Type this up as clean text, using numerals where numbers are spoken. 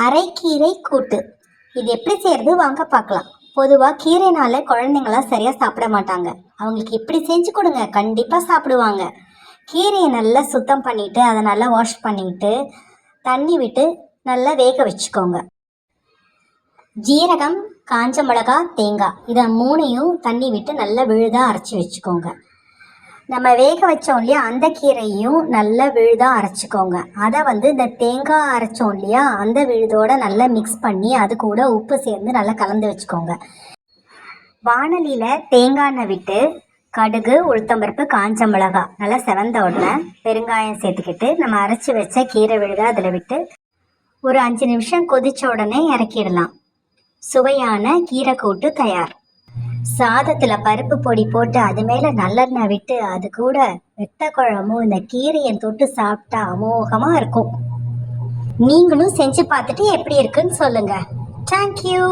அரைக்கீரை கூட்டு. இது எப்படி செய்கிறது வாங்க பார்க்கலாம். பொதுவாக கீரைனால குழந்தைங்களாம் சரியாக சாப்பிட மாட்டாங்க. அவங்களுக்கு இப்படி செஞ்சு கொடுங்க, கண்டிப்பாக சாப்பிடுவாங்க. கீரையை நல்லா சுத்தம் பண்ணிவிட்டு அதை நல்லா வாஷ் பண்ணிவிட்டு தண்ணி விட்டு நல்லா வேக வச்சுக்கோங்க. ஜீரகம், காஞ்ச மிளகா, தேங்காய் இதை மூணையும் தண்ணி விட்டு நல்லா விழுதாக அரைச்சி வச்சுக்கோங்க. நம்ம வேக வச்சோம் இல்லையா, அந்த கீரையும் நல்லா விழுதாக அரைச்சிக்கோங்க. அதை இந்த தேங்காய் அரைச்சோம் இல்லையா, அந்த விழுதோடு நல்லா மிக்ஸ் பண்ணி அது கூட உப்பு சேர்ந்து நல்லா கலந்து வச்சுக்கோங்க. வாணலியில் தேங்காய் எண்ணெய் விட்டு கடுகு, உளுத்தம்பருப்பு, காஞ்ச மிளகாய் நல்லா செவந்த உடனே பெருங்காயம் சேர்த்துக்கிட்டு நம்ம அரைச்சி வச்ச கீரை விழுதை அதில் விட்டு ஒரு 5 நிமிஷம் கொதித்த உடனே இறக்கிடலாம். சுவையான கீரை கூட்டு தயார். சாதத்தில் பருப்பு பொடி போட்டு அது மேலே நல்லெண்ணெய் விட்டு அது கூட வெத்த குழம்பும் இந்த கீரையை தொட்டு சாப்பிட்டா அமோகமாக இருக்கும். நீங்களும் செஞ்சு பார்த்துட்டு எப்படி இருக்குன்னு சொல்லுங்கள். தேங்க்யூ.